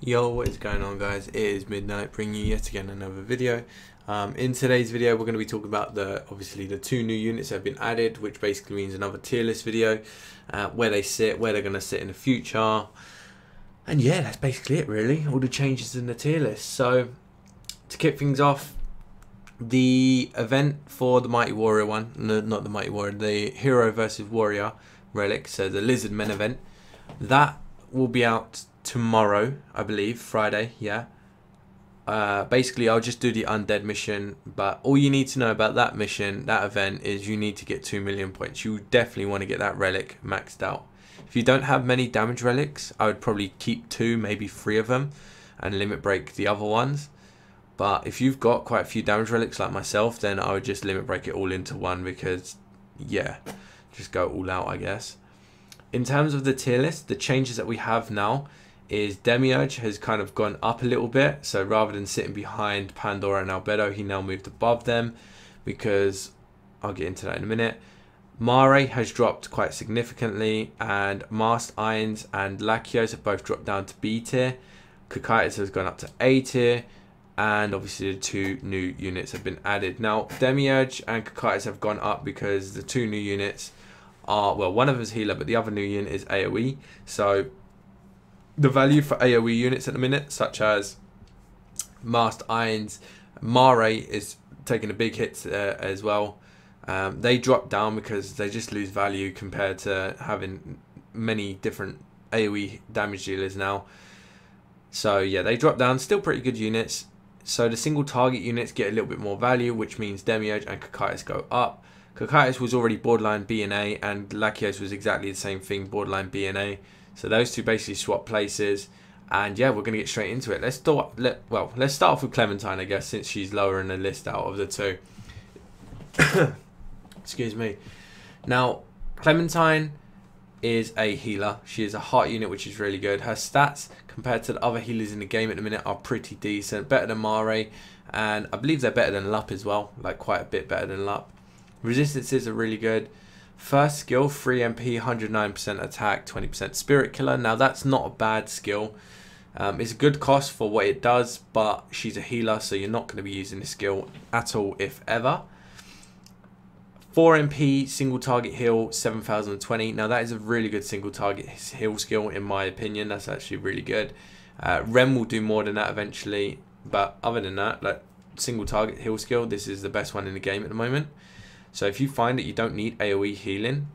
Yo, what is going on, guys? It is midnight, bringing you yet again another video. In today's video, we're going to be talking about obviously the two new units that have been added, which basically means another tier list video, where they sit, where they're going to sit in the future, and yeah, that's basically it really. All the changes in the tier list. So to kick things off, the event for the Mighty Warrior one, no, not the Mighty Warrior, the Hero versus Warrior relic, so the Lizard Men event, that will be out tomorrow, I believe, Friday, yeah. Basically, I'll just do the undead mission, but all you need to know about that mission, that event, is you need to get 2 million points. You definitely want to get that relic maxed out. If you don't have many damage relics, I would probably keep 2, maybe 3 of them, and limit break the other ones. But if you've got quite a few damage relics like myself, then I would just limit break it all into 1, because, yeah, just go all out, I guess. In terms of the tier list, the changes that we have now is Demiurge has kind of gone up a little bit. So rather than sitting behind Pandora and Albedo, he now moved above them, because I'll get into that in a minute. Mare has dropped quite significantly, and Masked Irons and Lachios have both dropped down to B tier. Kokaitis has gone up to A tier, and obviously the 2 new units have been added. Now Demiurge and Kokaitis have gone up because the 2 new units are, well, one of them is healer, but the other new unit is AoE. So the value for AoE units at the minute, such as Masked Irons, Mare is taking a big hit as well. They drop down because they just lose value compared to having many different AoE damage dealers now. So yeah, they drop down. Still pretty good units. So the single target units get a little bit more value, which means Demiurge and Kokaitis go up. Kokaitis was already borderline B and A, and Lachios was exactly the same thing, borderline B and A. So those two basically swap places, and yeah, we're going to get straight into it. Let's start off with Clementine, I guess, since she's lower in the list out of the 2. Excuse me. Now, Clementine is a healer. She is a heart unit, which is really good. Her stats compared to the other healers in the game at the minute are pretty decent, better than Mare, and I believe they're better than Lup as well, like quite a bit better than Lup. Resistances are really good. First skill, 3 MP, 109% attack, 20% spirit killer. Now that's not a bad skill. It's a good cost for what it does, but she's a healer, so you're not going to be using this skill at all, if ever. 4 MP, single target heal, 7020. Now that is a really good single target heal skill in my opinion. That's actually really good. Rem will do more than that eventually, but other than that, like single target heal skill, this is the best one in the game at the moment. So if you find that you don't need AoE healing,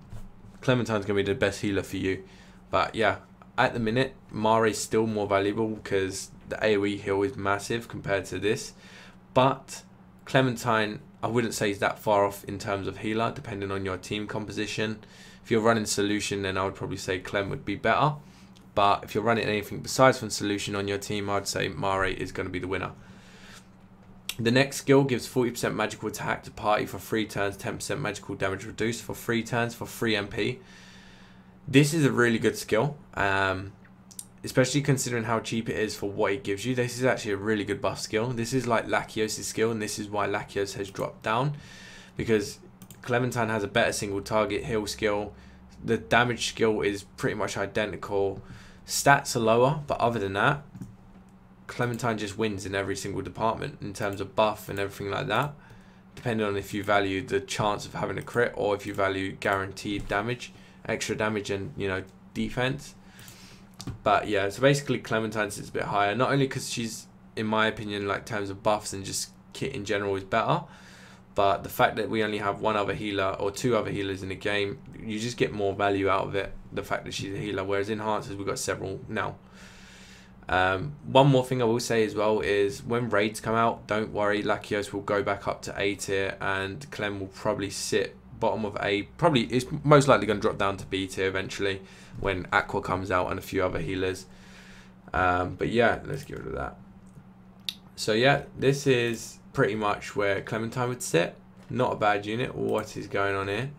Clementine's going to be the best healer for you. But yeah, at the minute, Mare is still more valuable because the AoE heal is massive compared to this. But Clementine, I wouldn't say is that far off in terms of healer, depending on your team composition. If you're running Solution, then I would probably say Clem would be better. But if you're running anything besides from Solution on your team, I'd say Mare is going to be the winner. The next skill gives 40% magical attack to party for 3 turns, 10% magical damage reduced for 3 turns for 3 MP. This is a really good skill, especially considering how cheap it is for what it gives you. This is actually a really good buff skill. This is like Lachios' skill, and this is why Lachios has dropped down, because Clementine has a better single target heal skill. The damage skill is pretty much identical. Stats are lower, but other than that, Clementine just wins in every single department in terms of buff and everything like that, depending on if you value the chance of having a crit or if you value guaranteed damage, extra damage, and, you know, defense. But yeah, so basically Clementine sits a bit higher, not only because she's, in my opinion, like terms of buffs and just kit in general, is better, but the fact that we only have 1 other healer or 2 other healers in the game, you just get more value out of it, the fact that she's a healer, whereas enhancers we've got several now. One more thing I will say as well is when raids come out, don't worry, Lachios will go back up to A tier, and Clem will probably sit bottom of A. Probably is most likely going to drop down to B tier eventually when Aqua comes out and a few other healers. But yeah, let's get rid of that. So yeah, this is pretty much where Clementine would sit. Not a bad unit. What is going on here?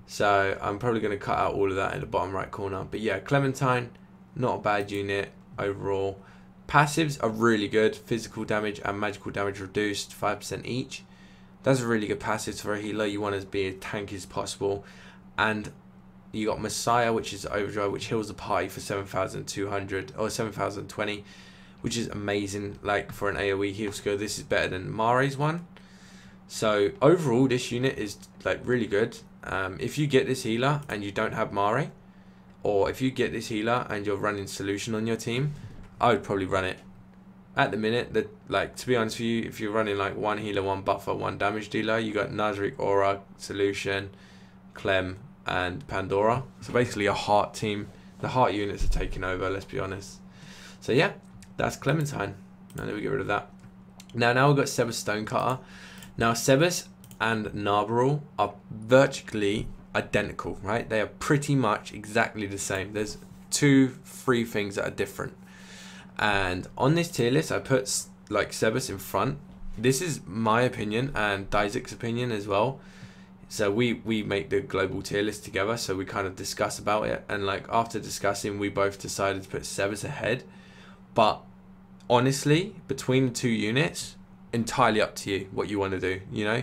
So I'm probably going to cut out all of that in the bottom right corner. But yeah, Clementine, not a bad unit overall. Passives are really good. Physical damage and magical damage reduced 5% each. That's a really good passive for a healer. You want to be as tanky as possible. And You got Messiah, which is Overdrive, which heals the party for 7,200 or 7,020, which is amazing. Like for an AoE heal skill, this is better than Mare's one. So overall, this unit is like really good. If you get this healer and you don't have Mare, or if you get this healer and you're running Solution on your team, I would probably run it. At the minute, that, like, to be honest with you, if you're running like one healer, one buffer, one damage dealer, you got Nazarick, Aura, Solution, Clem, and Pandora. So basically a heart team. The heart units are taking over, let's be honest. So yeah, that's Clementine. Now let me get rid of that. Now we've got Sebas Stonecutter. Now Sebas and Narbarul are virtually identical, right? They are pretty much exactly the same. There's 2-3 things that are different. And on this tier list, I put like Sebas in front. This is my opinion and Isaac's opinion as well. So we make the global tier list together. So we kind of discuss about it. And like after discussing, we both decided to put Sebas ahead. But honestly, between the 2 units, entirely up to you what you want to do. You know,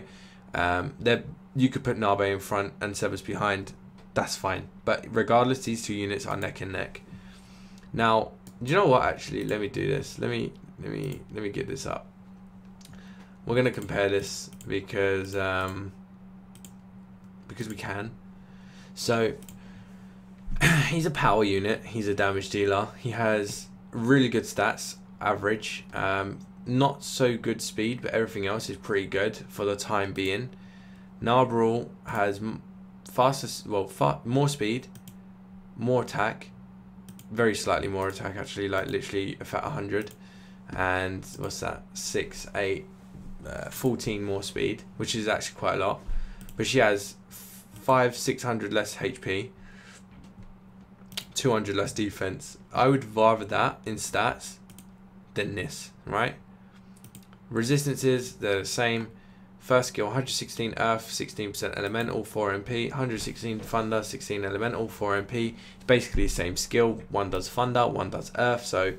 you could put Nabe in front and Sebas behind. That's fine. But regardless, these 2 units are neck and neck. Now, do you know what? Actually, let me do this. Let me get this up. We're gonna compare this because we can. So he's a power unit. He's a damage dealer. He has really good stats, average. Not so good speed, but everything else is pretty good for the time being. Narbarul has more speed, more attack. Very slightly more attack actually, like literally a fat 100, and what's that, 6, 8, 14 more speed, which is actually quite a lot. But she has 600 less HP, 200 less defense. I would rather that in stats than this, right? Resistances, they're the same. First skill, 116 Earth, 16% Elemental, 4 MP, 116 Thunder, 16 Elemental, 4 MP. It's basically the same skill. One does Thunder, one does Earth. So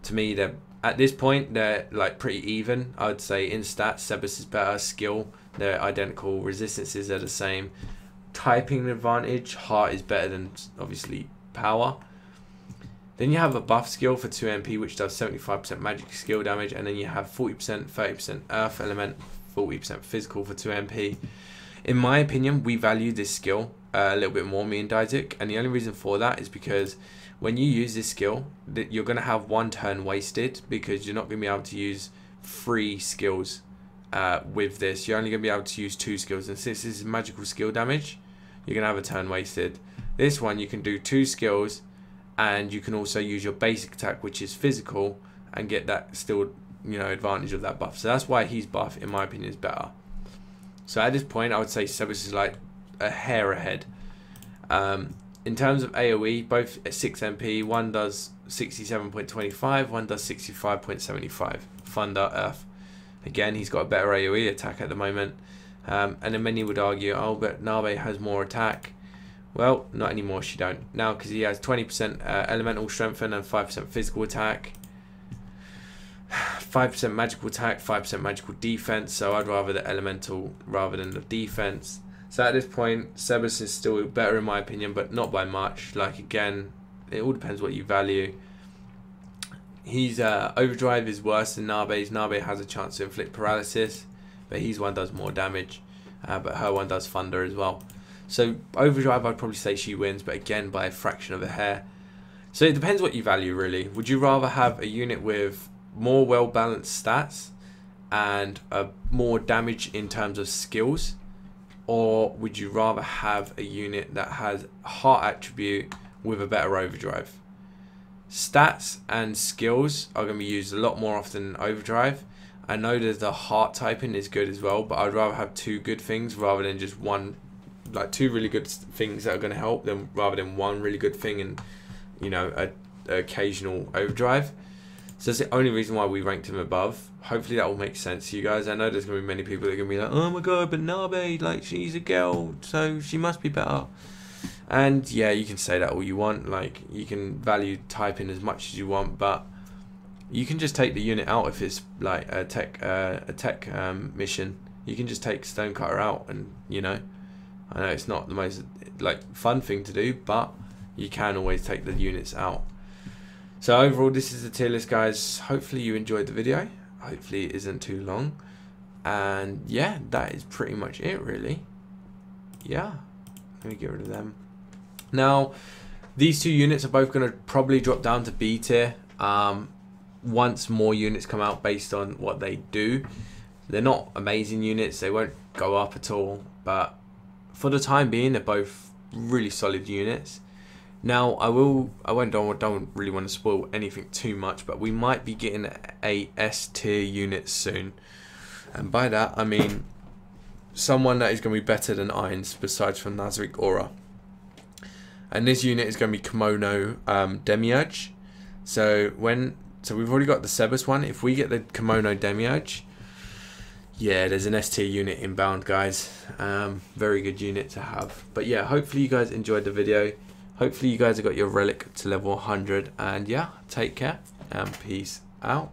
to me, they're at this point, they're like pretty even. I would say in stats, Sebas is better. Skill, they're identical. Resistances are the same. Typing advantage, Heart is better than obviously Power. Then you have a buff skill for 2 MP, which does 75% magic skill damage, and then you have 40%, 30% Earth element, 40% physical for 2 MP. In my opinion, we value this skill a little bit more, me and Isaac, and the only reason for that is because when you use this skill, you're going to have 1 turn wasted, because you're not going to be able to use 3 skills with this. You're only going to be able to use 2 skills, and since this is magical skill damage, you're going to have a turn wasted. This one, you can do 2 skills, and you can also use your basic attack, which is physical, and get that still, you know, advantage of that buff. So that's why he's buff, in my opinion, is better. So at this point, I would say Sebas is like a hair ahead. In terms of AoE, both at 6 MP, one does 67.25, one does 65.75. Thunder, Earth. Again, he's got a better AoE attack at the moment. And then many would argue, oh, but Nabe has more attack. Well, not anymore, she don't. Now, because he has 20% elemental strengthen and 5% physical attack. 5% magical attack, 5% magical defense. So I'd rather the elemental rather than the defense. So at this point, Sebas is still better in my opinion, but not by much. Like, again, it all depends what you value. His overdrive is worse than Nabe's. Nabe has a chance to inflict paralysis, but his one does more damage. But her one does thunder as well. So overdrive, I'd probably say she wins, but again by a fraction of a hair. So it depends what you value, really. Would you rather have a unit with more well-balanced stats and more damage in terms of skills, or would you rather have a unit that has heart attribute with a better overdrive? Stats and skills are going to be used a lot more often than overdrive. I know that the heart typing is good as well, but I'd rather have 2 good things rather than just one, like 2 really good things that are going to help them, rather than 1 really good thing and, you know, a occasional overdrive. So that's the only reason why we ranked him above. Hopefully that will make sense to you guys. I know there's going to be many people that are going to be like, oh my god, but Nabe, like, she's a girl, so she must be better. And yeah, you can say that all you want. Like, you can value typing as much as you want, but you can just take the unit out if it's like a tech mission. You can just take Stonecutter out, and, you know, I know it's not the most fun thing to do, but you can always take the units out. So overall, this is the tier list, guys. Hopefully you enjoyed the video. Hopefully it isn't too long. And yeah, that is pretty much it, really. Yeah, let me get rid of them. Now, these two units are both going to probably drop down to B tier once more units come out based on what they do. They're not amazing units. They won't go up at all. But for the time being, they're both really solid units. Now, don't really want to spoil anything too much, but we might be getting a S tier unit soon. And by that, I mean someone that is going to be better than Irons besides from Nazarick Aura. And this unit is going to be Kimono Demiurge. So we've already got the Sebas one. If we get the Kimono Demiurge, yeah, there's an S tier unit inbound, guys. Very good unit to have. But yeah, hopefully you guys enjoyed the video. Hopefully you guys have got your relic to level 100. And yeah, take care and peace out.